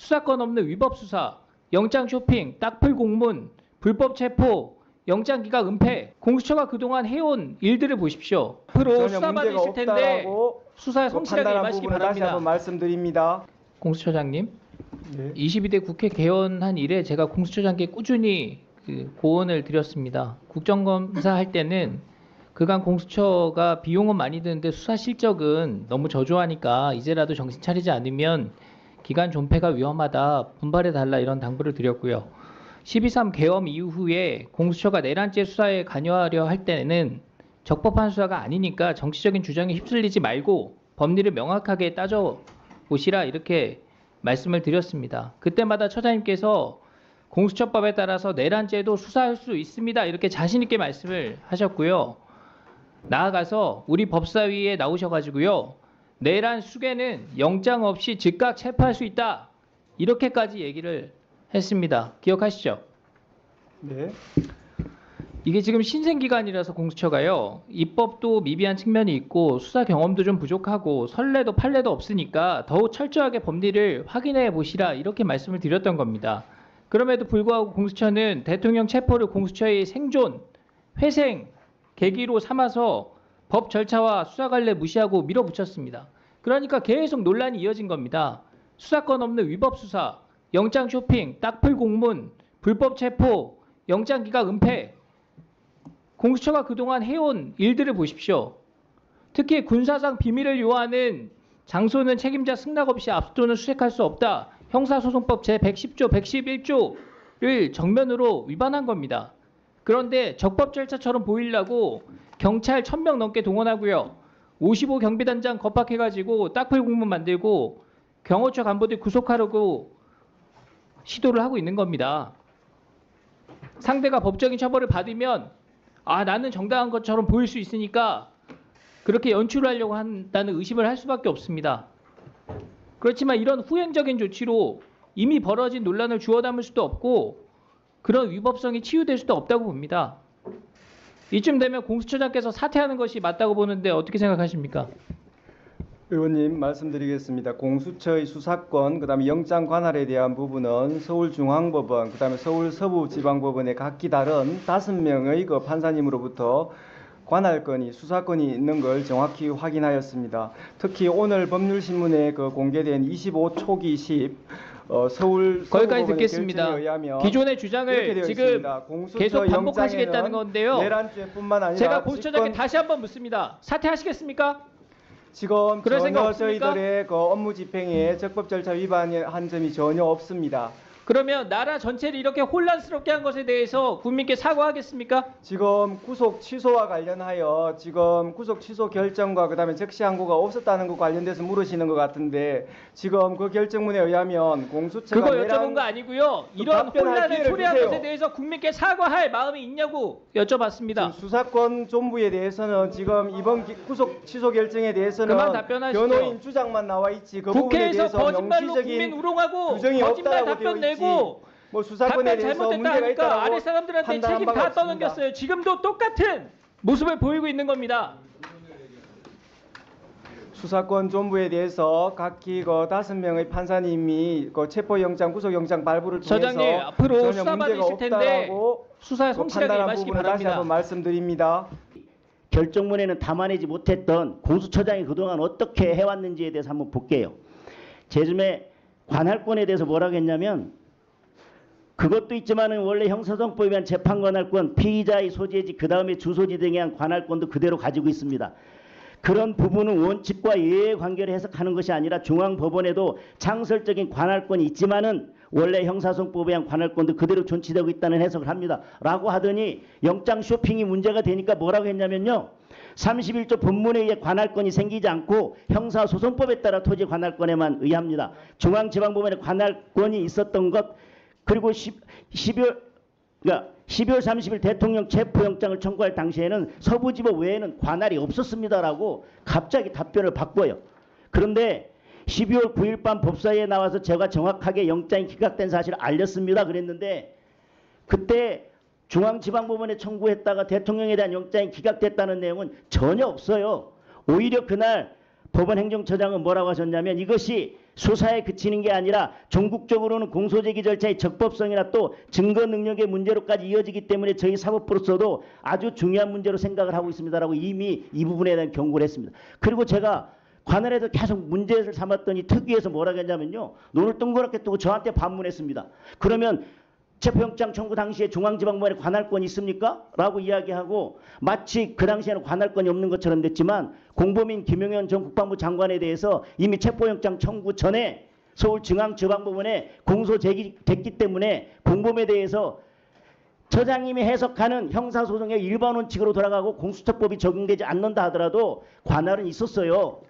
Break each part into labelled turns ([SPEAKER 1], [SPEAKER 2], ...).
[SPEAKER 1] 수사권 없는 위법 수사, 영장 쇼핑, 딱풀 공문, 불법 체포, 영장 기각 은폐, 공수처가 그동안 해온 일들을 보십시오. 앞으로 수사받으실 텐데 수사에 성실하게 임하시기 바랍니다.
[SPEAKER 2] 다시 한번 말씀드립니다.
[SPEAKER 1] 공수처장님,
[SPEAKER 2] 네.
[SPEAKER 1] 22대 국회 개헌한 이래 제가 공수처장께 꾸준히 고언을 드렸습니다. 국정감사 할 때는 그간 공수처가 비용은 많이 드는데 수사 실적은 너무 저조하니까 이제라도 정신 차리지 않으면 기간 존폐가 위험하다, 분발해달라 이런 당부를 드렸고요. 12.3 개헌 이후에 공수처가 내란죄 수사에 관여하려 할 때는 적법한 수사가 아니니까 정치적인 주장에 휩쓸리지 말고 법리를 명확하게 따져보시라 이렇게 말씀을 드렸습니다. 그때마다 처장님께서 공수처법에 따라서 내란죄도 수사할 수 있습니다 이렇게 자신 있게 말씀을 하셨고요. 나아가서 우리 법사위에 나오셔가지고요. 내란 수괴는 영장 없이 즉각 체포할 수 있다 이렇게까지 얘기를 했습니다. 기억하시죠?
[SPEAKER 2] 네.
[SPEAKER 1] 이게 지금 신생기관이라서 공수처가요. 입법도 미비한 측면이 있고 수사 경험도 좀 부족하고 선례도 판례도 없으니까 더욱 철저하게 법리를 확인해 보시라 이렇게 말씀을 드렸던 겁니다. 그럼에도 불구하고 공수처는 대통령 체포를 공수처의 생존, 회생, 계기로 삼아서 법 절차와 수사 관례 무시하고 밀어붙였습니다. 그러니까 계속 논란이 이어진 겁니다. 수사권 없는 위법 수사, 영장 쇼핑, 딱풀 공문, 불법 체포, 영장 기각 은폐. 공수처가 그동안 해온 일들을 보십시오. 특히 군사상 비밀을 요하는 장소는 책임자 승낙 없이 압수토는 수색할 수 없다. 형사소송법 제110조, 111조를 정면으로 위반한 겁니다. 그런데 적법 절차처럼 보이려고 경찰 1000명 넘게 동원하고요. 55 경비단장 겁박해가지고 딱풀 공문 만들고 경호처 간부들 구속하려고 시도를 하고 있는 겁니다. 상대가 법적인 처벌을 받으면 나는 정당한 것처럼 보일 수 있으니까 그렇게 연출하려고 한다는 의심을 할 수밖에 없습니다. 그렇지만 이런 후행적인 조치로 이미 벌어진 논란을 주워 담을 수도 없고 그런 위법성이 치유될 수도 없다고 봅니다. 이쯤 되면 공수처장께서 사퇴하는 것이 맞다고 보는데 어떻게 생각하십니까?
[SPEAKER 2] 의원님 말씀드리겠습니다. 공수처의 수사권, 그다음에 영장 관할에 대한 부분은 서울중앙법원, 그다음에 서울서부지방법원의 각기 다른 5명의 그 판사님으로부터 관할권이 수사권이 있는 걸 정확히 확인하였습니다. 특히 오늘 법률신문에 그 공개된 25초기 10 서울
[SPEAKER 1] 거기까지 듣겠습니다. 기존의 주장을 지금 계속 반복하시겠다는 건데요.
[SPEAKER 2] 내란죄뿐만 아니라
[SPEAKER 1] 제가 공수처장께 다시 한번 묻습니다. 사퇴하시겠습니까?
[SPEAKER 2] 지금 전혀 저희들의 그 업무 집행에 적법 절차 위반한 점이 전혀 없습니다.
[SPEAKER 1] 그러면 나라 전체를 이렇게 혼란스럽게 한 것에 대해서 국민께 사과하겠습니까?
[SPEAKER 2] 지금 구속 취소와 관련하여 지금 구속 취소 결정과 그다음에 적시 항고가 없었다는 것 관련돼서 물으시는 것 같은데 지금 그 결정문에 의하면 공수처가
[SPEAKER 1] 그거 여쭤본 거 아니고요. 이런 혼란을 초래한 것에 대해서 국민께 사과할 마음이 있냐고 여쭤봤습니다.
[SPEAKER 2] 수사권 존부에 대해서는 지금 이번 구속 취소 결정에 대해서는
[SPEAKER 1] 그만 답변하시죠.
[SPEAKER 2] 변호인 주장만 나와 있지 그 부분에
[SPEAKER 1] 국회에서
[SPEAKER 2] 대해서
[SPEAKER 1] 거짓말로 국민 우롱하고 거짓말 답변 내고
[SPEAKER 2] 뭐 수사권에 대해서
[SPEAKER 1] 잘못됐다
[SPEAKER 2] 문제가
[SPEAKER 1] 하니까
[SPEAKER 2] 있다고
[SPEAKER 1] 아래 사람들한테 책임 다 떠넘겼어요. 지금도 똑같은 모습을 보이고 있는 겁니다.
[SPEAKER 2] 수사권 존부에 대해서 각기 그 5명의 판사님이 그 체포영장, 구속영장 발부를 통해서
[SPEAKER 1] 저장님 앞으로 수사
[SPEAKER 2] 문제가
[SPEAKER 1] 받으실 텐데 수사에 성실하게 임하시기 바랍니다.
[SPEAKER 2] 다시 한번 말씀드립니다.
[SPEAKER 3] 결정문에는 담아내지 못했던 공수처장이 그동안 어떻게 해왔는지에 대해서 한번 볼게요. 제즘에 관할권에 대해서 뭐라고 했냐면 그것도 있지만은 원래 형사소송법에 의한 재판관할권, 피의자의 소재지 그 다음에 주소지 등에 대한 관할권도 그대로 가지고 있습니다. 그런 부분은 원칙과 예외 관계를 해석하는 것이 아니라 중앙법원에도 창설적인 관할권이 있지만은 원래 형사소송법에 의한 관할권도 그대로 존치되고 있다는 해석을 합니다. 라고 하더니 영장 쇼핑이 문제가 되니까 뭐라고 했냐면요. 31조 본문에 의해 관할권이 생기지 않고 형사소송법에 따라 토지 관할권에만 의합니다. 중앙지방법원에 관할권이 있었던 것 그리고 12월 30일 대통령 체포영장을 청구할 당시에는 서부지법 외에는 관할이 없었습니다라고 갑자기 답변을 바꿔요. 그런데 12월 9일 밤 법사위에 나와서 제가 정확하게 영장이 기각된 사실을 알렸습니다. 그랬는데 그때 중앙지방법원에 청구했다가 대통령에 대한 영장이 기각됐다는 내용은 전혀 없어요. 오히려 그날 법원행정처장은 뭐라고 하셨냐면 이것이 수사에 그치는 게 아니라 전국적으로는 공소제기 절차의 적법성이나 또 증거 능력의 문제로까지 이어지기 때문에 저희 사법부로서도 아주 중요한 문제로 생각을 하고 있습니다라고 이미 이 부분에 대한 경고를 했습니다. 그리고 제가 관할에서 계속 문제를 삼았더니 특위에서 뭐라고 했냐면요. 눈을 동그랗게 뜨고 저한테 반문했습니다. 그러면 체포영장 청구 당시에 중앙지방법원에 관할권이 있습니까? 라고 이야기하고 마치 그 당시에는 관할권이 없는 것처럼 됐지만 공범인 김용현 전 국방부 장관에 대해서 이미 체포영장 청구 전에 서울중앙지방법원에 공소 제기됐기 때문에 공범에 대해서 처장님이 해석하는 형사소송의 일반 원칙으로 돌아가고 공수처법이 적용되지 않는다 하더라도 관할은 있었어요.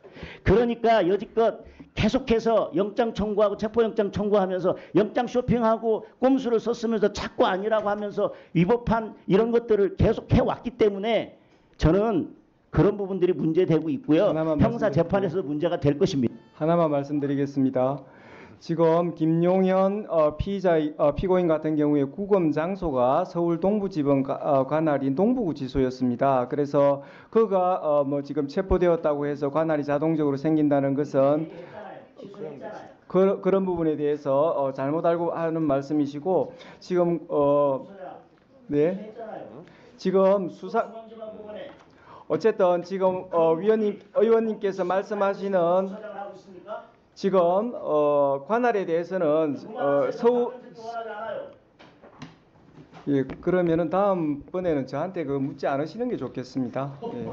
[SPEAKER 3] 그러니까 여지껏 계속해서 영장 청구하고 체포영장 청구하면서 영장 쇼핑하고 꼼수를 썼으면서 자꾸 아니라고 하면서 위법한 이런 것들을 계속 해왔기 때문에 저는 그런 부분들이 문제되고 있고요. 형사 재판에서도 문제가 될 것입니다.
[SPEAKER 2] 하나만 말씀드리겠습니다. 지금 김용현 피고인 같은 경우에 구금 장소가 서울 동부지방 관할인 동부구치소였습니다. 그래서 그가 지금 체포되었다고 해서 관할이 자동적으로 생긴다는 것은 그런 부분에 대해서 잘못 알고 하는 말씀이시고 지금 네 지금 수사 어쨌든 지금 의원님께서 말씀하시는 지금 관할에 대해서는 예, 그러면은 다음번에는 저한테 그 묻지 않으시는 게 좋겠습니다. 예.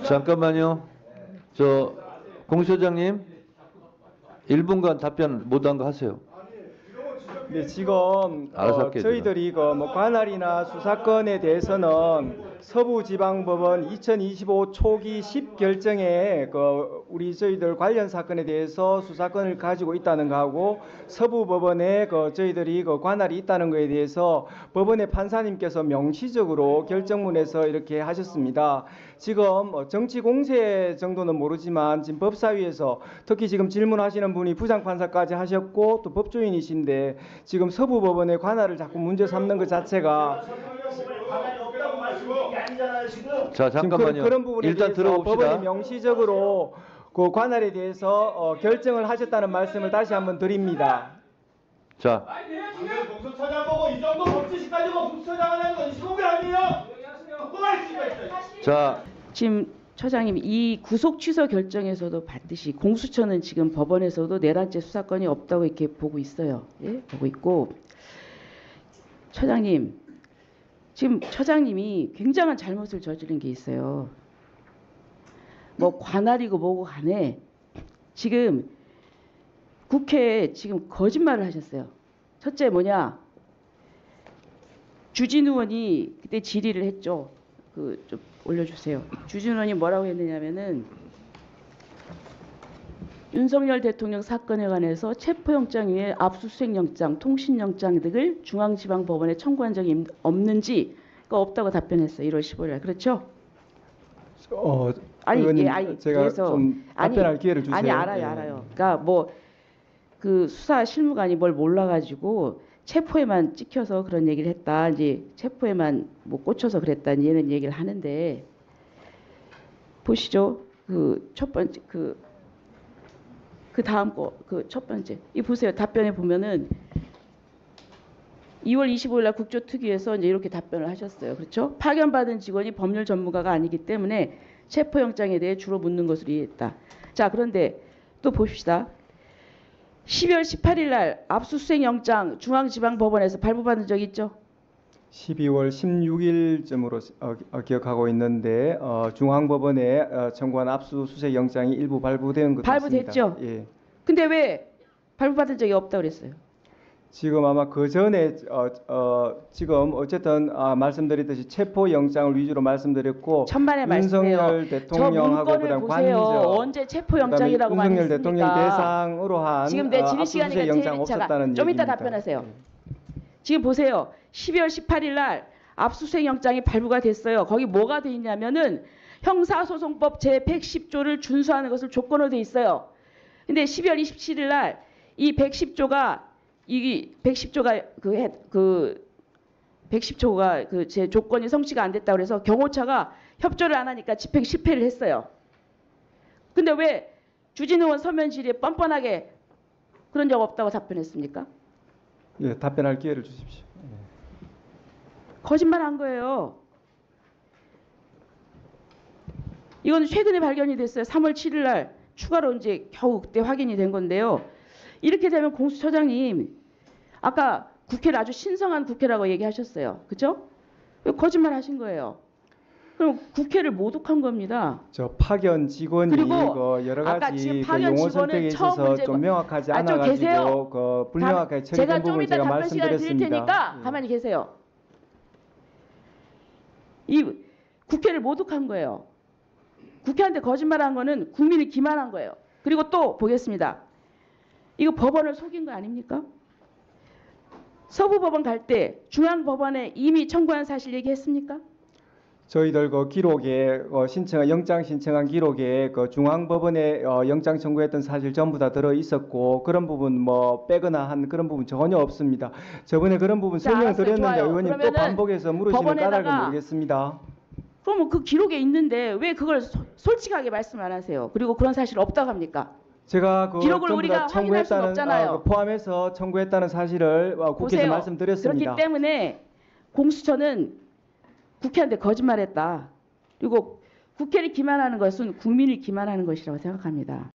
[SPEAKER 4] 잠깐만요. 저 공소장님 1분간 답변 못한 거 하세요.
[SPEAKER 2] 네, 지금 저희들이 관할이나 수사권에 대해서는 서부지방법원 2025 초기 10결정에 우리 저희들 관련 사건에 대해서 수사권을 가지고 있다는 거하고 서부법원에 저희들이 관할이 있다는 거에 대해서 법원의 판사님께서 명시적으로 결정문에서 이렇게 하셨습니다. 지금 정치 공세 정도는 모르지만 지금 법사위에서 특히 지금 질문하시는 분이 부장판사까지 하셨고 또 법조인이신데 지금 서부법원의 관할을 자꾸 문제 삼는 것 자체가
[SPEAKER 4] 자 잠깐만요.
[SPEAKER 2] 그런 부분에
[SPEAKER 4] 일단
[SPEAKER 2] 대해서
[SPEAKER 4] 들어봅시다.
[SPEAKER 2] 법원이 명시적으로 그 관할에 대해서 결정을 하셨다는 말씀을 다시 한번 드립니다.
[SPEAKER 4] 자
[SPEAKER 5] 공수처장 보고 이 정도 법치식 가지고 공수처장 하는 건 시국이 아니에요. 또 말씀이 있어요.
[SPEAKER 4] 자
[SPEAKER 6] 지금 처장님 이 구속 취소 결정에서도 봤듯이 공수처는 지금 법원에서도 내란죄 수사권이 없다고 이렇게 보고 있어요. 예? 보고 있고 처장님 지금 처장님이 굉장한 잘못을 저지른 게 있어요. 뭐 관할이고 뭐고 간에 지금 국회에 지금 거짓말을 하셨어요. 첫째 뭐냐 주진우 의원이 그때 질의를 했죠. 그 좀 올려주세요. 주진우 의원이 뭐라고 했느냐면은 윤석열 대통령 사건에 관해서 체포영장 외에 압수수색영장, 통신영장 등을 중앙지방법원에 청구한 적이 없는지 없다고 답변했어요. 1월 15일. 그렇죠? 아니,
[SPEAKER 2] 의원님,
[SPEAKER 6] 예, 아니,
[SPEAKER 2] 제가
[SPEAKER 6] 그래서
[SPEAKER 2] 좀 답변할 기회를 주세요.
[SPEAKER 6] 아니 알아요, 알아요. 그러니까 뭐 그 수사 실무관이 뭘 몰라가지고 체포에만 찍혀서 그런 얘기를 했다. 이제 체포에만 뭐 꽂혀서 그랬다. 얘는 얘기를 하는데 보시죠. 그 첫 번째 그 다음 거 그 첫 번째 이 보세요. 답변에 보면은 2월 25일 날 국조특위에서 이제 이렇게 답변을 하셨어요. 그렇죠? 파견받은 직원이 법률 전문가가 아니기 때문에 체포영장에 대해 주로 묻는 것으로 이해했다. 자, 그런데 또 봅시다. 12월 18일 날 압수수색영장 중앙지방법원에서 발부받은 적 있죠?
[SPEAKER 2] 12월 16일쯤으로 기억하고 있는데 중앙법원에 청구한 압수수색 영장이 일부 발부된 것 같습니다.
[SPEAKER 6] 발부됐죠?
[SPEAKER 2] 예.
[SPEAKER 6] 근데 왜 발부받은 적이 없다고 그랬어요?
[SPEAKER 2] 지금 아마 그 전에 지금 어쨌든 말씀드렸듯이 체포 영장을 위주로 말씀드렸고
[SPEAKER 6] 천만의 말씀이에요.
[SPEAKER 2] 윤석열 대통령하고
[SPEAKER 6] 저 문건을
[SPEAKER 2] 그다음
[SPEAKER 6] 보세요.
[SPEAKER 2] 관저
[SPEAKER 6] 언제 체포 영장이라고
[SPEAKER 2] 그다음에
[SPEAKER 6] 많이
[SPEAKER 2] 윤석열 대통령
[SPEAKER 6] 씁니까?
[SPEAKER 2] 대상으로 한
[SPEAKER 6] 지금 내 질의 시간이니까
[SPEAKER 2] 압수수색 영장 없었다는
[SPEAKER 6] 좀 이따
[SPEAKER 2] 얘기입니다.
[SPEAKER 6] 답변하세요. 지금 보세요. 12월 18일 날 압수수색 영장이 발부가 됐어요. 거기 뭐가 돼 있냐면은 형사소송법 제110조를 준수하는 것을 조건으로 돼 있어요. 근데 12월 27일 날 이 110조가 제 조건이 성취가 안 됐다고 그래서 경호처가 협조를 안 하니까 집행 실패를 했어요. 근데 왜 주진우 의원 서면 질의에 뻔뻔하게 그런 적 없다고 답변했습니까?
[SPEAKER 2] 예, 답변할 기회를 주십시오.
[SPEAKER 6] 거짓말 한 거예요. 이건 최근에 발견이 됐어요. 3월 7일 날 추가로 이제 겨우 그때 확인이 된 건데요. 이렇게 되면 공수처장님 아까 국회를 아주 신성한 국회라고 얘기하셨어요. 그죠? 거짓말 하신 거예요. 그럼 국회를 모독한 겁니다.
[SPEAKER 2] 저 파견 직원이
[SPEAKER 6] 그리고
[SPEAKER 2] 그 여러
[SPEAKER 6] 아까
[SPEAKER 2] 가지
[SPEAKER 6] 지금
[SPEAKER 2] 그
[SPEAKER 6] 파견
[SPEAKER 2] 용어
[SPEAKER 6] 직원은
[SPEAKER 2] 선택에
[SPEAKER 6] 처음
[SPEAKER 2] 있어서
[SPEAKER 6] 문제고-
[SPEAKER 2] 좀 명확하지
[SPEAKER 6] 좀 계세요.
[SPEAKER 2] 않아가지고 그 불명확하게 처리된
[SPEAKER 6] 제가 좀
[SPEAKER 2] 부분을
[SPEAKER 6] 이따
[SPEAKER 2] 제가
[SPEAKER 6] 답변 시간을 드릴
[SPEAKER 2] 말씀드렸습니다.
[SPEAKER 6] 테니까
[SPEAKER 2] 예.
[SPEAKER 6] 가만히 계세요. 이 국회를 모독한 거예요. 국회한테 거짓말한 거는 국민을 기만한 거예요. 그리고 또 보겠습니다. 이거 법원을 속인 거 아닙니까? 서부법원 갈 때 중앙법원에 이미 청구한 사실 얘기했습니까?
[SPEAKER 2] 저희들 그 기록에 신청 영장 신청한 기록에 그 중앙법원에 영장 청구했던 사실 전부 다 들어 있었고 그런 부분 뭐 빼거나 한 그런 부분 전혀 없습니다. 저번에 그런 부분
[SPEAKER 6] 자,
[SPEAKER 2] 설명드렸는데
[SPEAKER 6] 알았어요. 좋아요.
[SPEAKER 2] 의원님 또
[SPEAKER 6] 그러면은
[SPEAKER 2] 반복해서 물으시는 까닭은
[SPEAKER 6] 법원에다가-
[SPEAKER 2] 모르겠습니다.
[SPEAKER 6] 그러면 그 기록에 있는데 왜 그걸 솔직하게 말씀 안 하세요? 그리고 그런 사실 없다고 합니까?
[SPEAKER 2] 제가 그
[SPEAKER 6] 기록을
[SPEAKER 2] 전부
[SPEAKER 6] 우리가
[SPEAKER 2] 다
[SPEAKER 6] 확인할 수는
[SPEAKER 2] 청구했다는
[SPEAKER 6] 없잖아요.
[SPEAKER 2] 그 포함해서 청구했다는 사실을 국회에서
[SPEAKER 6] 보세요.
[SPEAKER 2] 말씀드렸습니다.
[SPEAKER 6] 그렇기 때문에 공수처는 국회한테 거짓말했다. 그리고 국회를 기만하는 것은 국민을 기만하는 것이라고 생각합니다.